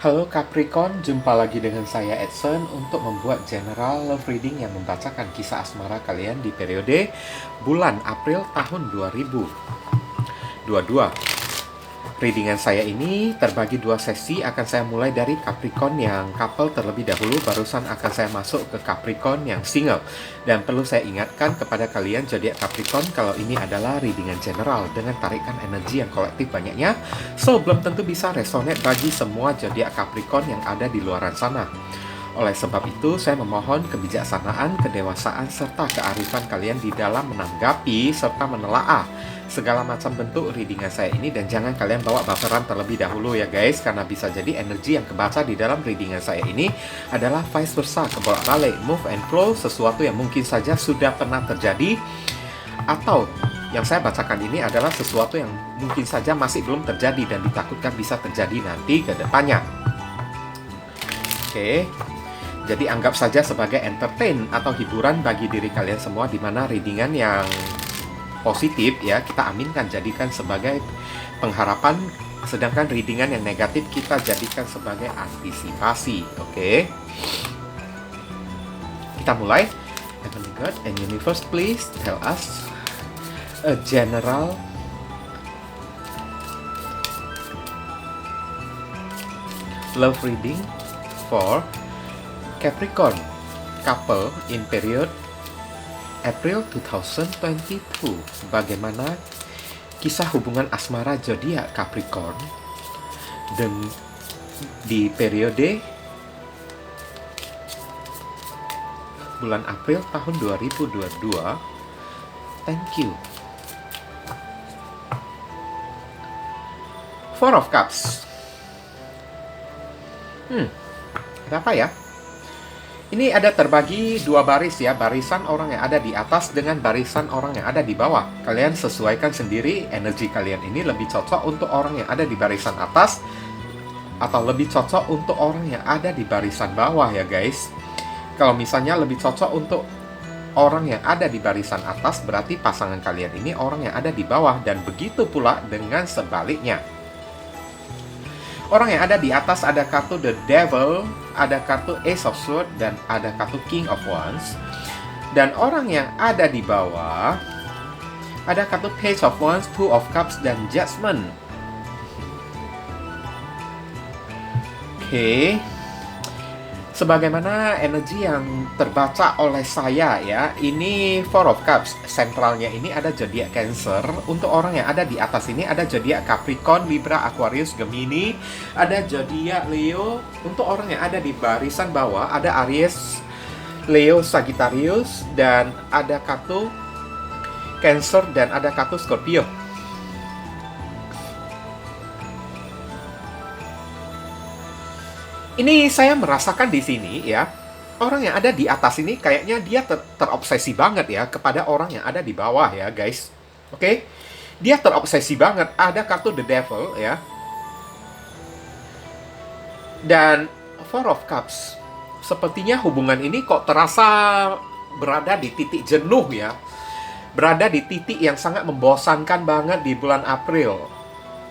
Halo Capricorn, jumpa lagi dengan saya Edson untuk membuat general love reading yang membacakan kisah asmara kalian di periode bulan April tahun 2022. Readingan saya ini terbagi dua sesi, akan saya mulai dari Capricorn yang couple terlebih dahulu, barusan akan saya masuk ke Capricorn yang single. Dan perlu saya ingatkan kepada kalian zodiak Capricorn kalau ini adalah readingan general dengan tarikan energi yang kolektif banyaknya, so belum tentu bisa resonate bagi semua zodiak Capricorn yang ada di luaran sana. Oleh sebab itu, saya memohon kebijaksanaan, kedewasaan, serta kearifan kalian di dalam menanggapi serta menelaah segala macam bentuk readingan saya ini, dan jangan kalian bawa baperan terlebih dahulu ya guys, karena bisa jadi energi yang kebaca di dalam readingan saya ini adalah vice versa, kebolak-balik, move and flow, sesuatu yang mungkin saja sudah pernah terjadi, atau yang saya bacakan ini adalah sesuatu yang mungkin saja masih belum terjadi dan ditakutkan bisa terjadi nanti ke depannya. Oke. Jadi anggap saja sebagai entertain atau hiburan bagi diri kalian semua, di mana readingan yang positif ya kita aminkan jadikan sebagai pengharapan, sedangkan readingan yang negatif kita jadikan sebagai antisipasi. Oke. Kita mulai. Heavenly God and Universe, please tell us a general love reading for Capricorn couple in period April 2022. Bagaimana kisah hubungan asmara zodiak Capricorn dan di periode bulan April tahun 2022. Thank you. Four of Cups. Ada apa ya? Ini ada terbagi dua baris ya, barisan orang yang ada di atas dengan barisan orang yang ada di bawah. Kalian sesuaikan sendiri energi kalian ini lebih cocok untuk orang yang ada di barisan atas atau lebih cocok untuk orang yang ada di barisan bawah ya guys. Kalau misalnya lebih cocok untuk orang yang ada di barisan atas, berarti pasangan kalian ini orang yang ada di bawah, dan begitu pula dengan sebaliknya. Orang yang ada di atas ada kartu The Devil, ada kartu Ace of Swords, dan ada kartu King of Wands. Dan orang yang ada di bawah ada kartu Page of Wands, Two of Cups, dan Judgment. Oke. Sebagaimana energi yang terbaca oleh saya ya, ini Four of Cups. Sentralnya ini ada zodiak Cancer. Untuk orang yang ada di atas ini ada zodiak Capricorn, Libra, Aquarius, Gemini. Ada zodiak Leo. Untuk orang yang ada di barisan bawah ada Aries, Leo, Sagittarius, dan ada kartu Cancer dan ada kartu Scorpio. Ini saya merasakan di sini ya, orang yang ada di atas ini kayaknya dia terobsesi banget ya kepada orang yang ada di bawah ya guys. Oke, dia terobsesi banget. Ada kartu The Devil ya, dan Four of Cups. Sepertinya hubungan ini kok terasa berada di titik jenuh ya, berada di titik yang sangat membosankan banget di bulan April.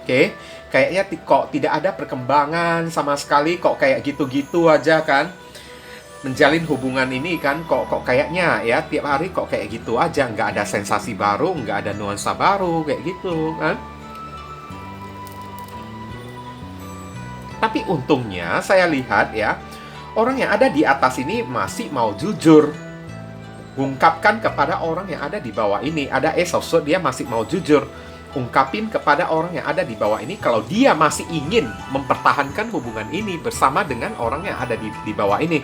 Oke, kayaknya kok tidak ada perkembangan sama sekali, kok kayak gitu-gitu aja kan. Menjalin hubungan ini kan, kok kayaknya ya tiap hari kok kayak gitu aja, nggak ada sensasi baru, nggak ada nuansa baru, kayak gitu kan. Tapi untungnya saya lihat ya, orang yang ada di atas ini masih mau jujur ungkapkan kepada orang yang ada di bawah ini. Ada Ace of Swords, dia masih mau jujur ungkapin kepada orang yang ada di bawah ini kalau dia masih ingin mempertahankan hubungan ini bersama dengan orang yang ada di bawah ini.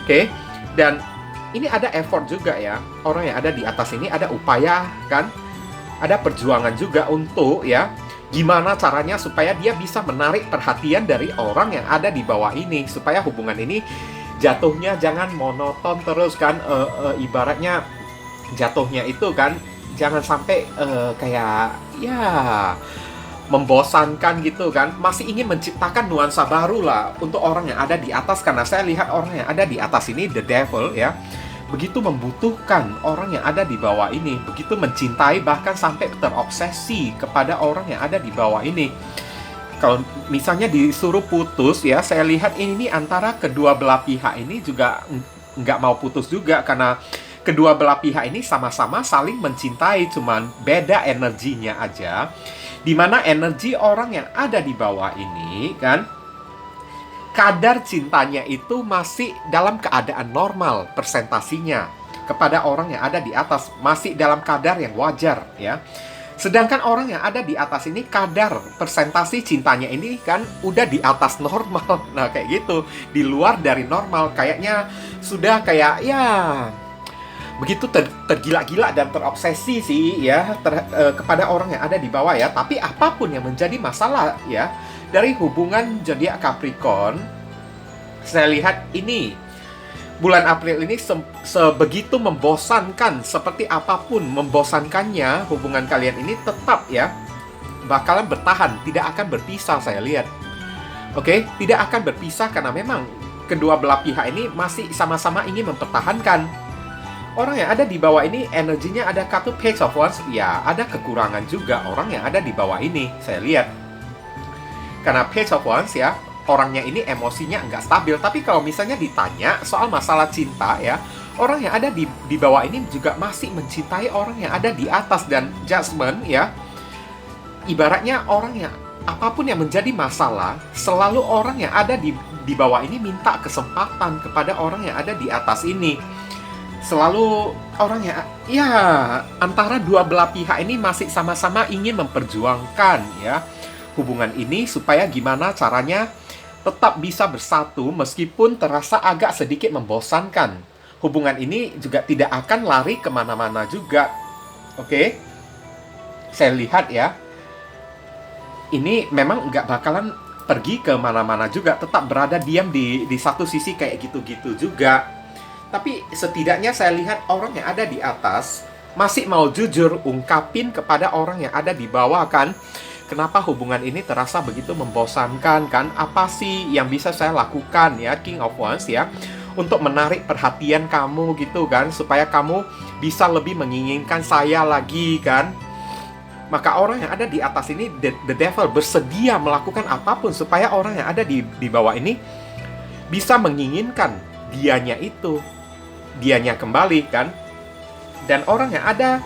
Oke, dan ini ada effort juga ya. Orang yang ada di atas ini ada upaya kan, ada perjuangan juga untuk ya gimana caranya supaya dia bisa menarik perhatian dari orang yang ada di bawah ini, supaya hubungan ini jatuhnya jangan monoton terus kan. Ibaratnya jatuhnya itu kan jangan sampai kayak ya membosankan gitu kan. Masih ingin menciptakan nuansa baru lah untuk orang yang ada di atas, karena saya lihat orang yang ada di atas ini The Devil ya, begitu membutuhkan orang yang ada di bawah ini, begitu mencintai, bahkan sampai terobsesi kepada orang yang ada di bawah ini. Kalau misalnya disuruh putus ya, saya lihat ini antara kedua belah pihak ini juga nggak mau putus juga, karena kedua belah pihak ini sama-sama saling mencintai, cuman beda energinya aja. Dimana energi orang yang ada di bawah ini kan, kadar cintanya itu masih dalam keadaan normal, persentasinya kepada orang yang ada di atas masih dalam kadar yang wajar ya. Sedangkan orang yang ada di atas ini kadar persentasi cintanya ini kan udah di atas normal. Nah kayak gitu, di luar dari normal, kayaknya sudah kayak ya begitu tergila-gila dan terobsesi sih ya kepada orang yang ada di bawah ya. Tapi apapun yang menjadi masalah ya dari hubungan zodiak Capricorn, saya lihat ini bulan April ini sebegitu membosankan, seperti apapun membosankannya, hubungan kalian ini tetap ya bakalan bertahan, tidak akan berpisah saya lihat. Oke, tidak akan berpisah karena memang kedua belah pihak ini masih sama-sama ingin mempertahankan. Orang yang ada di bawah ini energinya ada kartu Page of Wands, ya ada kekurangan juga orang yang ada di bawah ini, saya lihat. Karena Page of Wands ya, orangnya ini emosinya nggak stabil. Tapi kalau misalnya ditanya soal masalah cinta ya, orang yang ada di bawah ini juga masih mencintai orang yang ada di atas. Dan Judgment ya, ibaratnya orang yang apapun yang menjadi masalah, selalu orang yang ada di bawah ini minta kesempatan kepada orang yang ada di atas ini. Selalu orang yang ya antara dua belah pihak ini masih sama-sama ingin memperjuangkan ya hubungan ini supaya gimana caranya tetap bisa bersatu meskipun terasa agak sedikit membosankan. Hubungan ini juga tidak akan lari kemana-mana juga. Oke? Saya lihat ya, ini memang nggak bakalan pergi ke mana-mana juga, tetap berada diam di satu sisi kayak gitu-gitu juga. Tapi setidaknya saya lihat orang yang ada di atas masih mau jujur ungkapin kepada orang yang ada di bawah kan, kenapa hubungan ini terasa begitu membosankan kan, apa sih yang bisa saya lakukan ya, King of Wands ya, untuk menarik perhatian kamu gitu kan, supaya kamu bisa lebih menginginkan saya lagi kan. Maka orang yang ada di atas ini, the devil, bersedia melakukan apapun supaya orang yang ada di bawah ini bisa menginginkan dianya kembali kan. Dan orang yang ada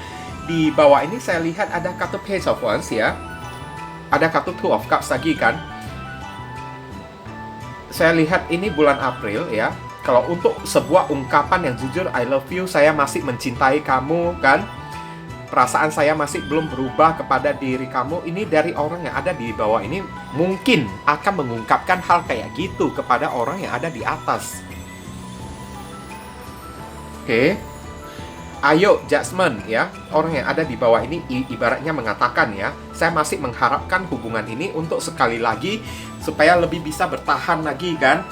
di bawah ini saya lihat ada kartu Page of Wands ya, ada kartu Two of Cups lagi kan. Saya lihat ini bulan April ya, kalau untuk sebuah ungkapan yang jujur, I love you, saya masih mencintai kamu kan, perasaan saya masih belum berubah kepada diri kamu, ini dari orang yang ada di bawah ini mungkin akan mengungkapkan hal kayak gitu kepada orang yang ada di atas. Oke. Ayo Judgment ya, orang yang ada di bawah ini ibaratnya mengatakan ya, saya masih mengharapkan hubungan ini untuk sekali lagi supaya lebih bisa bertahan lagi kan.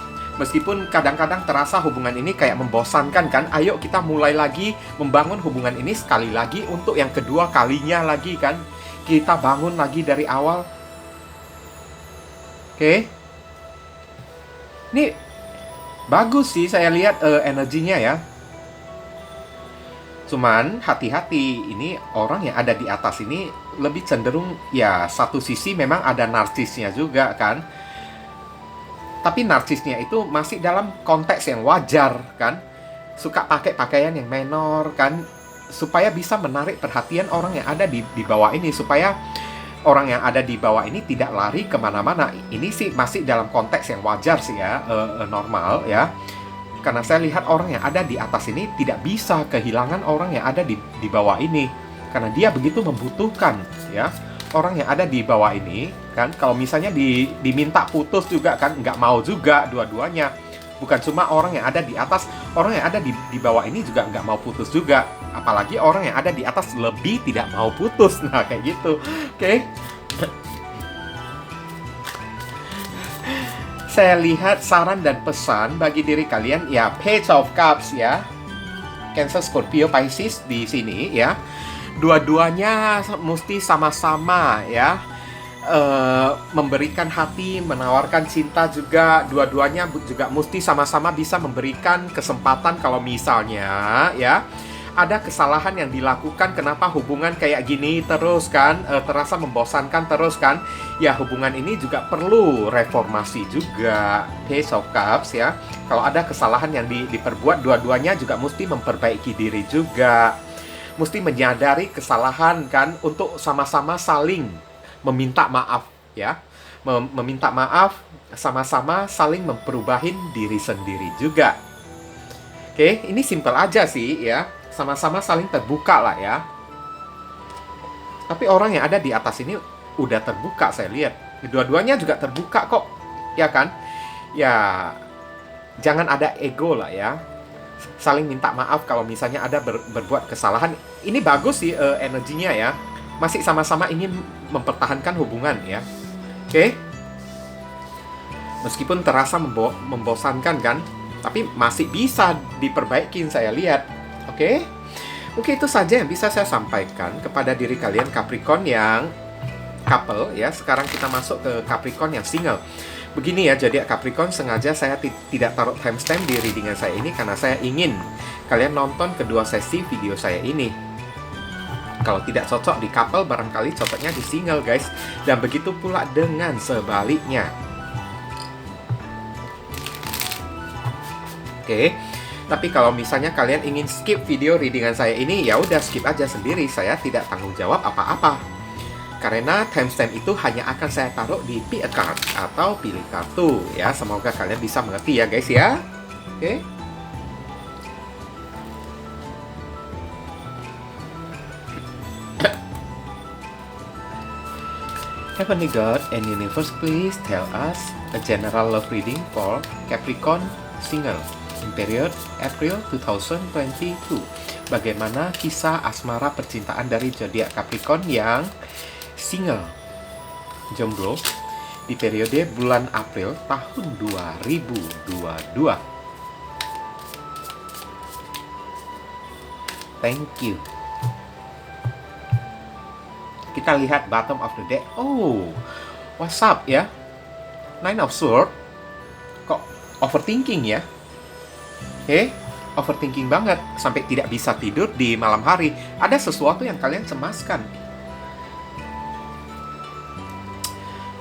Meskipun kadang-kadang terasa hubungan ini kayak membosankan kan, ayo kita mulai lagi membangun hubungan ini sekali lagi untuk yang kedua kalinya lagi kan. Kita bangun lagi dari awal. Oke. Ini bagus sih saya lihat energinya ya. Cuman hati-hati, ini orang yang ada di atas ini lebih cenderung ya, satu sisi memang ada narsisnya juga kan. Tapi narsisnya itu masih dalam konteks yang wajar kan. Suka pakai pakaian yang menor kan, supaya bisa menarik perhatian orang yang ada di bawah ini, supaya orang yang ada di bawah ini tidak lari kemana-mana. Ini sih masih dalam konteks yang wajar sih ya, normal ya. Karena saya lihat orang yang ada di atas ini tidak bisa kehilangan orang yang ada di bawah ini. Karena dia begitu membutuhkan ya orang yang ada di bawah ini kan. Kalau misalnya diminta putus juga kan nggak mau juga dua-duanya. Bukan cuma orang yang ada di atas, orang yang ada di bawah ini juga nggak mau putus juga. Apalagi orang yang ada di atas lebih tidak mau putus. Nah kayak gitu. Oke. Saya lihat saran dan pesan bagi diri kalian ya, Page of Cups ya, Cancer, Scorpio, Pisces di sini ya. Dua-duanya mesti sama-sama ya, memberikan hati, menawarkan cinta juga. Dua-duanya juga mesti sama-sama bisa memberikan kesempatan kalau misalnya ya ada kesalahan yang dilakukan, kenapa hubungan kayak gini terus kan, terasa membosankan terus kan. Ya, hubungan ini juga perlu reformasi juga. Ace of Cups ya. Kalau ada kesalahan yang diperbuat, dua-duanya juga mesti memperbaiki diri juga. Mesti menyadari kesalahan kan, untuk sama-sama saling meminta maaf ya. Meminta maaf, sama-sama saling memperubahin diri sendiri juga. Oke, ini simpel aja sih ya. Sama-sama saling terbuka lah ya. Tapi orang yang ada di atas ini udah terbuka, saya lihat. Dua-duanya juga terbuka kok, ya kan? Ya, jangan ada ego lah ya. Saling minta maaf kalau misalnya ada berbuat kesalahan. Ini bagus sih energinya ya. Masih sama-sama ingin mempertahankan hubungan ya. Oke? Meskipun terasa membosankan kan, tapi masih bisa diperbaikin, saya lihat. Oke? Oke, itu saja yang bisa saya sampaikan kepada diri kalian Capricorn yang couple ya. Sekarang kita masuk ke Capricorn yang single. Begini ya, jadi Capricorn, sengaja saya tidak taruh timestamp di readingan saya ini karena saya ingin kalian nonton kedua sesi video saya ini. Kalau tidak cocok di couple, barangkali cocoknya di single guys. Dan begitu pula dengan sebaliknya. Oke, tapi kalau misalnya kalian ingin skip video readingan saya ini, ya udah skip aja sendiri. Saya tidak tanggung jawab apa-apa. Karena timestamp itu hanya akan saya taruh di pick a card atau pilih kartu ya. Semoga kalian bisa mengerti ya guys ya. Oke. Heavenly God and Universe, please tell us a general love reading for Capricorn single in period April 2022. Bagaimana kisah asmara percintaan dari zodiak Capricorn yang single, jomblo, di periode bulan April tahun 2022. Thank you. Kita lihat bottom of the deck. Oh, what's up ya? Nine of Swords. Kok overthinking ya? Overthinking banget sampai tidak bisa tidur di malam hari. Ada sesuatu yang kalian cemaskan.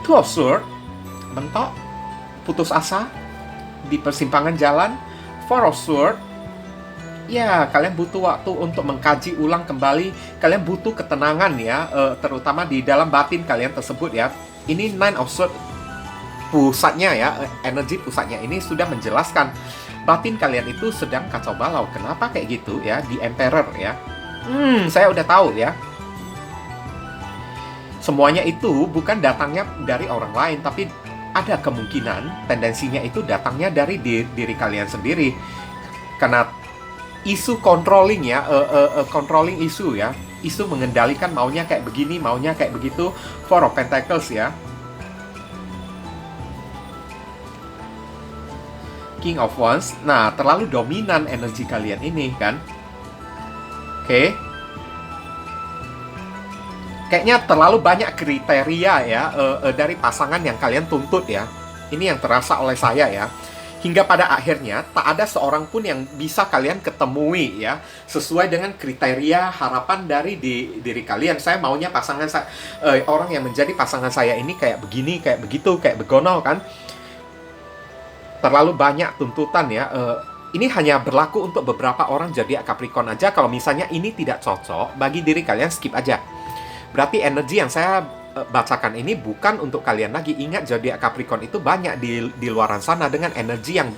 Two of Swords, mentok, putus asa di persimpangan jalan. Four of Swords, ya kalian butuh waktu untuk mengkaji ulang kembali. Kalian butuh ketenangan ya, terutama di dalam batin kalian tersebut ya. Ini Nine of Swords, pusatnya ya, energi pusatnya ini sudah menjelaskan batin kalian itu sedang kacau balau. Kenapa kayak gitu ya? Di Emperor ya. Saya udah tahu ya. Semuanya itu bukan datangnya dari orang lain, tapi ada kemungkinan tendensinya itu datangnya dari diri kalian sendiri. Karena isu controlling ya, controlling isu ya. Isu mengendalikan maunya kayak begini, maunya kayak begitu. Four of Pentacles ya. King of Wands. Nah, terlalu dominan energi kalian ini kan. Oke. Kayaknya terlalu banyak kriteria ya dari pasangan yang kalian tuntut ya. Ini yang terasa oleh saya ya. Hingga pada akhirnya tak ada seorang pun yang bisa kalian ketemui ya, sesuai dengan kriteria harapan dari diri kalian. Saya maunya pasangan saya, orang yang menjadi pasangan saya ini kayak begini, kayak begitu, kayak begono kan. Terlalu banyak tuntutan ya. Ini hanya berlaku untuk beberapa orang zodiak Capricorn aja. Kalau misalnya ini tidak cocok bagi diri kalian, skip aja. Berarti energi yang saya bacakan ini bukan untuk kalian lagi. Ingat, zodiak Capricorn itu banyak di luaran sana dengan energi yang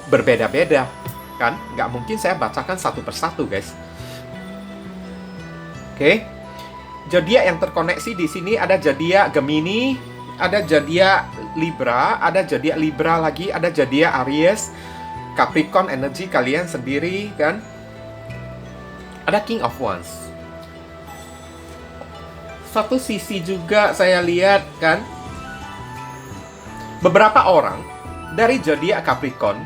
berbeda-beda kan. Nggak mungkin saya bacakan satu persatu guys. Oke. Zodiak yang terkoneksi di sini ada zodiak Gemini, ada zodiak Libra, ada zodiak Libra lagi, ada zodiak Aries, Capricorn energi kalian sendiri kan. Ada King of Wands. Satu sisi juga saya lihat kan, beberapa orang dari zodiak Capricorn,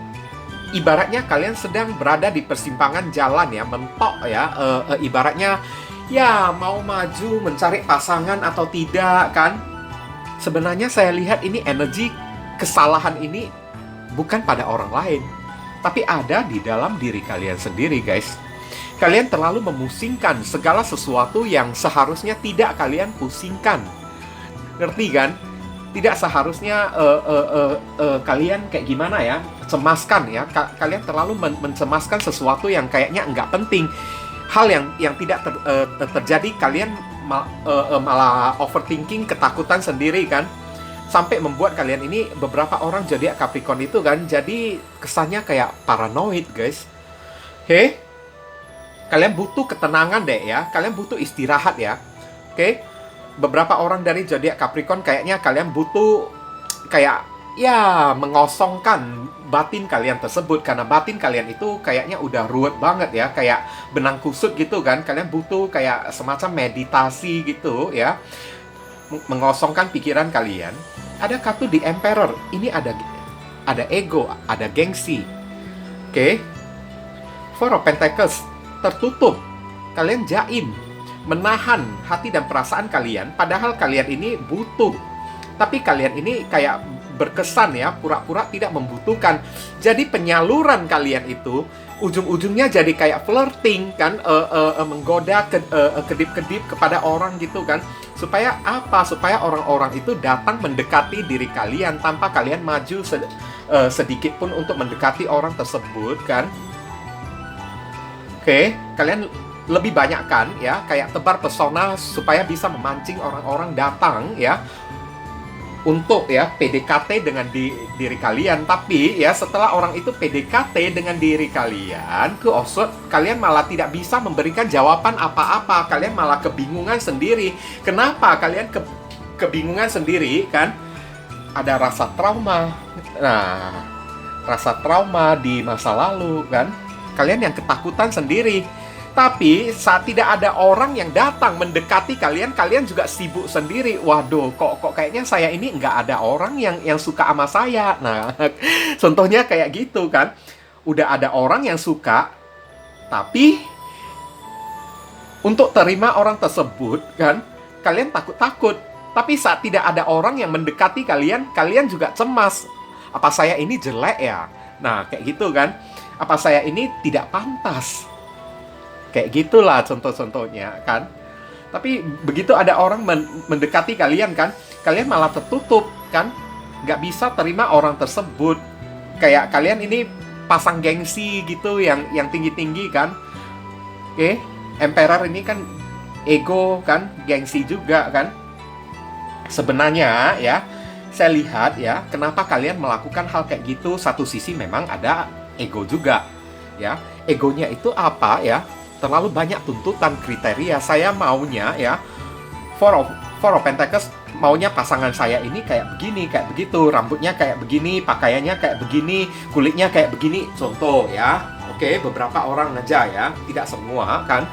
ibaratnya kalian sedang berada di persimpangan jalan ya, mentok ya, ibaratnya ya mau maju mencari pasangan atau tidak kan. Sebenarnya saya lihat ini energi kesalahan ini bukan pada orang lain, tapi ada di dalam diri kalian sendiri guys. Kalian terlalu memusingkan segala sesuatu yang seharusnya tidak kalian pusingkan. Ngerti kan? Tidak seharusnya kalian kayak gimana ya, cemaskan ya. Kalian terlalu mencemaskan sesuatu yang kayaknya nggak penting. Hal yang tidak terjadi, kalian malah overthinking, ketakutan sendiri kan. Sampai membuat kalian ini, beberapa orang zodiak Capricorn itu kan, jadi kesannya kayak paranoid guys. Kalian butuh ketenangan deh ya. Kalian butuh istirahat ya. Beberapa orang dari zodiak Capricorn kayaknya kalian butuh kayak ya mengosongkan batin kalian tersebut, karena batin kalian itu kayaknya udah ruwet banget ya, kayak benang kusut gitu kan. Kalian butuh kayak semacam meditasi gitu ya, mengosongkan pikiran kalian. Ada kartu di Emperor. Ini ada ego, ada gengsi. Four of Pentacles, tertutup. Kalian jaim, menahan hati dan perasaan kalian, padahal kalian ini butuh. Tapi kalian ini kayak berkesan ya, pura-pura tidak membutuhkan. Jadi penyaluran kalian itu ujung-ujungnya jadi kayak flirting kan, menggoda, kedip-kedip kepada orang gitu kan. Supaya apa? Supaya orang-orang itu datang mendekati diri kalian tanpa kalian maju sedikit pun untuk mendekati orang tersebut kan. Kalian lebih banyak kan ya, kayak tebar pesona supaya bisa memancing orang-orang datang ya, untuk ya PDKT dengan diri kalian. Tapi ya setelah orang itu PDKT dengan diri kalian, kalian malah tidak bisa memberikan jawaban apa-apa. Kalian malah kebingungan sendiri. Kenapa kalian kebingungan sendiri kan? Ada rasa trauma. Nah, rasa trauma di masa lalu kan? Kalian yang ketakutan sendiri. Tapi saat tidak ada orang yang datang mendekati kalian, kalian juga sibuk sendiri. Waduh, kok kayaknya saya ini nggak ada orang yang suka sama saya. Nah, contohnya kayak gitu kan. Udah ada orang yang suka, tapi untuk terima orang tersebut kan, kalian takut-takut. Tapi saat tidak ada orang yang mendekati kalian, kalian juga cemas. Apa saya ini jelek ya? Nah, kayak gitu kan. Apa saya ini tidak pantas? Kayak gitulah contoh-contohnya kan. Tapi begitu ada orang mendekati kalian kan, kalian malah tertutup kan, nggak bisa terima orang tersebut. Kayak kalian ini pasang gengsi gitu yang tinggi-tinggi kan. Emperor ini kan ego kan, gengsi juga kan. Sebenarnya ya, saya lihat ya, kenapa kalian melakukan hal kayak gitu. Satu sisi memang ada ego juga ya. Egonya itu apa ya? Terlalu banyak tuntutan, kriteria. Saya maunya ya, Four of Pentacles maunya pasangan saya ini kayak begini, kayak begitu, rambutnya kayak begini, pakaiannya kayak begini, kulitnya kayak begini, contoh ya. Beberapa orang aja ya, tidak semua kan.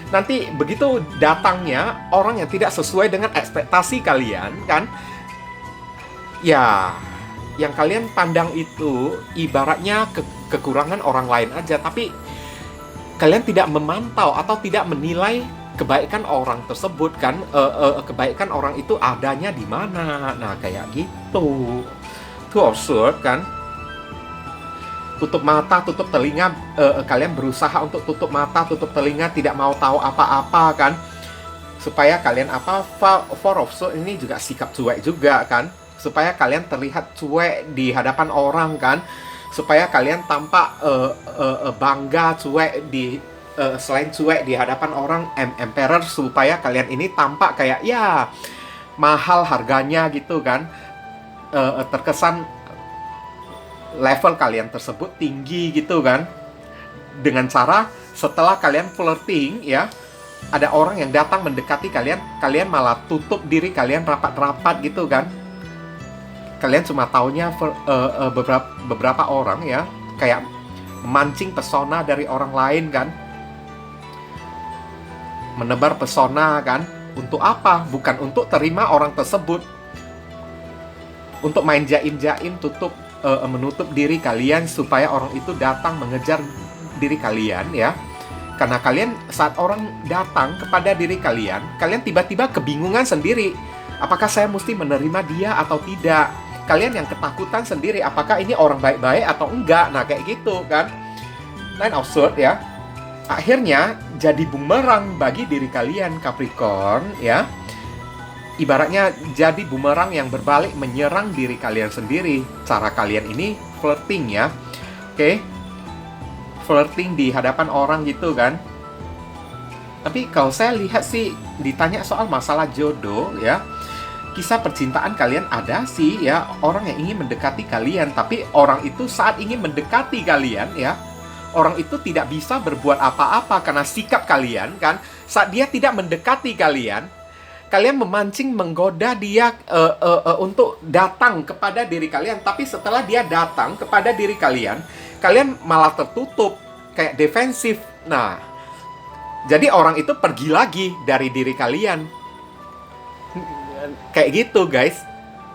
Nanti begitu datangnya orang yang tidak sesuai dengan ekspektasi kalian kan, ya yang kalian pandang itu ibaratnya kekurangan orang lain aja, tapi kalian tidak memantau atau tidak menilai kebaikan orang tersebut kan, kebaikan orang itu adanya di mana. Nah, kayak gitu. Two of Swords kan. Tutup mata, tutup telinga, kalian berusaha untuk tutup mata, tutup telinga, tidak mau tahu apa-apa kan. Supaya kalian apa? Four of Swords ini juga sikap cuek juga kan. Supaya kalian terlihat cuek di hadapan orang kan. Supaya kalian tampak bangga, cuek selain cuek di hadapan orang, Emperor, supaya kalian ini tampak kayak ya mahal harganya gitu kan. Terkesan level kalian tersebut tinggi gitu kan. Dengan cara setelah kalian flirting ya, ada orang yang datang mendekati kalian, kalian malah tutup diri kalian rapat-rapat gitu kan. Kalian cuma taunya beberapa orang ya, kayak memancing pesona dari orang lain kan, menebar pesona kan. Untuk apa? Bukan untuk terima orang tersebut, untuk main jaim-jaim, menutup diri kalian supaya orang itu datang mengejar diri kalian ya. Karena kalian saat orang datang kepada diri kalian, kalian tiba-tiba kebingungan sendiri. Apakah saya mesti menerima dia atau tidak? Kalian yang ketakutan sendiri, apakah ini orang baik-baik atau enggak? Nah, kayak gitu kan. Nine of Swords ya. akhirnya jadi bumerang bagi diri kalian Capricorn ya. Ibaratnya jadi bumerang yang berbalik menyerang diri kalian sendiri. Cara kalian ini flirting ya. Oke. Flirting di hadapan orang gitu kan. Tapi kalau saya lihat sih, ditanya soal masalah jodoh ya, kisah percintaan kalian ada sih ya, orang yang ingin mendekati kalian. Tapi orang itu saat ingin mendekati kalian ya, orang itu tidak bisa berbuat apa-apa karena sikap kalian kan. Saat dia tidak mendekati kalian, kalian memancing, menggoda dia untuk datang kepada diri kalian. Tapi setelah dia datang kepada diri kalian, kalian malah tertutup, kayak defensif. Nah, jadi orang itu pergi lagi dari diri kalian. Kayak gitu guys.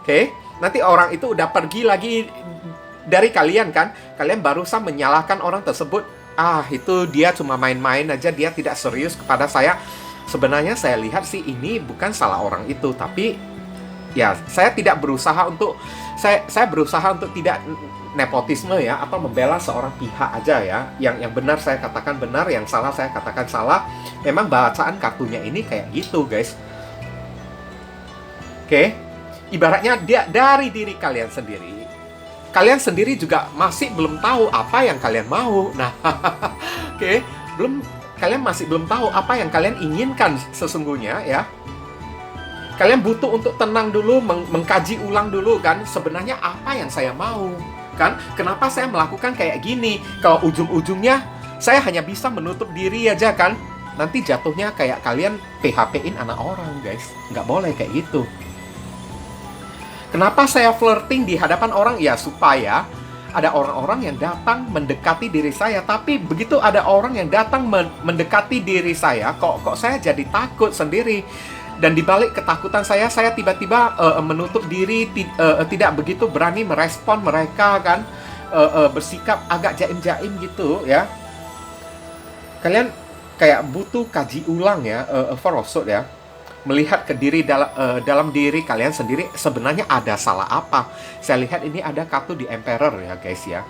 Oke? Nanti orang itu udah pergi lagi dari kalian kan. Kalian barusan menyalahkan orang tersebut. Ah, itu dia cuma main-main aja, dia tidak serius kepada saya. Sebenarnya saya lihat sih ini bukan salah orang itu, tapi ya saya tidak berusaha untuk saya berusaha untuk tidak nepotisme ya, atau membela seorang pihak aja ya. Yang benar saya katakan benar, yang salah saya katakan salah. Memang bacaan kartunya ini kayak gitu guys. Oke, ibaratnya dia dari diri kalian sendiri. Kalian sendiri juga masih belum tahu apa yang kalian mau. Nah, oke, kalian masih belum tahu apa yang kalian inginkan sesungguhnya ya. Kalian butuh untuk tenang dulu, mengkaji ulang dulu kan, sebenarnya apa yang saya mau kan. Kenapa saya melakukan kayak gini? Kalau ujung-ujungnya saya hanya bisa menutup diri aja kan, nanti jatuhnya kayak kalian PHP-in anak orang guys. Nggak boleh kayak gitu. Kenapa saya flirting di hadapan orang? Ya supaya ada orang-orang yang datang mendekati diri saya. Tapi begitu ada orang yang datang mendekati diri saya, kok saya jadi takut sendiri. Dan dibalik ketakutan saya tiba-tiba menutup diri, tidak begitu berani merespon mereka kan, bersikap agak jaim-jaim gitu ya. Kalian kayak butuh kaji ulang ya, Forosot ya. Melihat ke diri dalam diri kalian sendiri, sebenarnya ada salah apa. Saya lihat ini ada kartu di Emperor ya guys ya.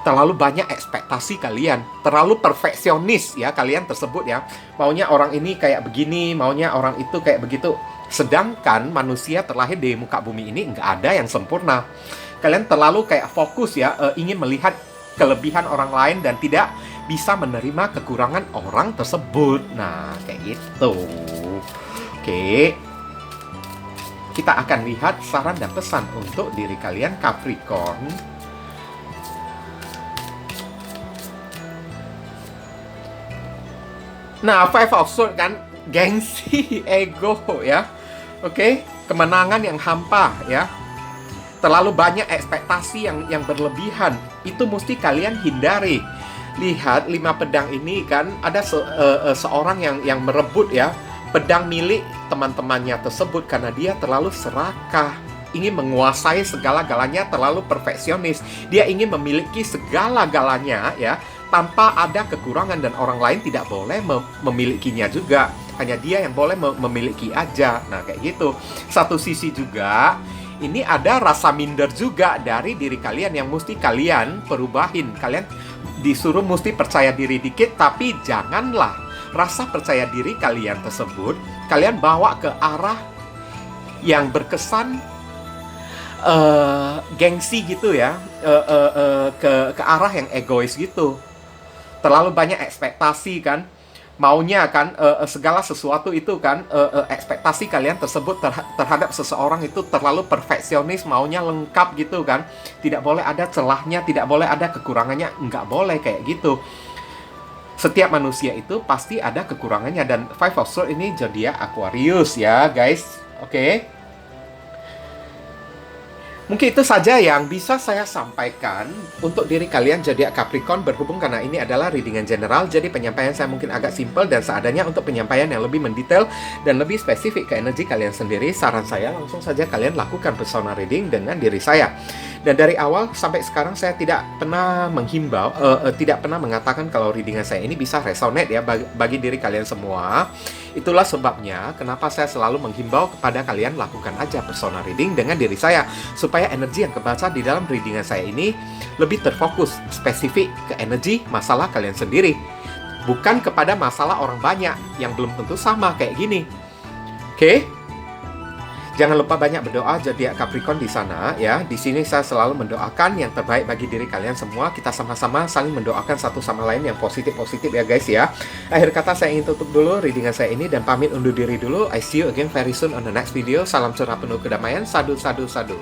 Terlalu banyak ekspektasi kalian, terlalu perfeksionis ya kalian tersebut ya. Maunya orang ini kayak begini, maunya orang itu kayak begitu. Sedangkan manusia terlahir di muka bumi ini nggak ada yang sempurna. Kalian terlalu kayak fokus ya, ingin melihat kelebihan orang lain dan tidak bisa menerima kekurangan orang tersebut. Nah, kayak gitu. Oke, kita akan lihat saran dan pesan untuk diri kalian Capricorn. Nah, Five of Swords kan, gengsi, ego ya. Oke, kemenangan yang hampa ya. Terlalu banyak ekspektasi yang berlebihan. Itu mesti kalian hindari. Lihat 5 pedang ini kan, ada seorang yang merebut ya pedang milik teman-temannya tersebut karena dia terlalu serakah, ingin menguasai segala-galanya, terlalu perfeksionis. Dia ingin memiliki segala-galanya ya, tanpa ada kekurangan, dan orang lain tidak boleh memilikinya juga. Hanya dia yang boleh memiliki aja. Nah, kayak gitu. Satu sisi juga, ini ada rasa minder juga dari diri kalian yang mesti kalian perubahin. Kalian disuruh mesti percaya diri dikit, tapi janganlah rasa percaya diri kalian tersebut kalian bawa ke arah yang berkesan gengsi gitu ya, ke arah yang egois gitu. Terlalu banyak ekspektasi kan, maunya kan segala sesuatu itu kan, ekspektasi kalian tersebut terhadap seseorang itu terlalu perfeksionis, maunya lengkap gitu kan, tidak boleh ada celahnya, tidak boleh ada kekurangannya, nggak boleh kayak gitu. Setiap manusia itu pasti ada kekurangannya, dan Five of Swords ini zodiak Aquarius ya guys. Oke. Mungkin itu saja yang bisa saya sampaikan untuk diri kalian zodiak Capricorn, berhubung karena ini adalah readingan general, jadi penyampaian saya mungkin agak simpel dan seadanya. Untuk penyampaian yang lebih mendetail dan lebih spesifik ke energi kalian sendiri, saran saya langsung saja kalian lakukan personal reading dengan diri saya. Dan dari awal sampai sekarang saya tidak pernah menghimbau, tidak pernah mengatakan kalau readingan saya ini bisa resonate ya bagi diri kalian semua. Itulah sebabnya kenapa saya selalu menghimbau kepada kalian lakukan aja personal reading dengan diri saya, supaya energi yang kebaca di dalam readingan saya ini lebih terfokus, spesifik ke energi masalah kalian sendiri. bukan kepada masalah orang banyak yang belum tentu sama kayak gini. Oke? Jangan lupa banyak berdoa zodiak Capricorn di sana ya. Di sini saya selalu mendoakan yang terbaik bagi diri kalian semua. Kita sama-sama saling mendoakan satu sama lain yang positif-positif ya guys ya. Akhir kata saya ingin tutup dulu readingan saya ini dan pamit undur diri dulu. I see you again very soon on the next video. Salam surah penuh kedamaian. Sadu, sadu, sadu.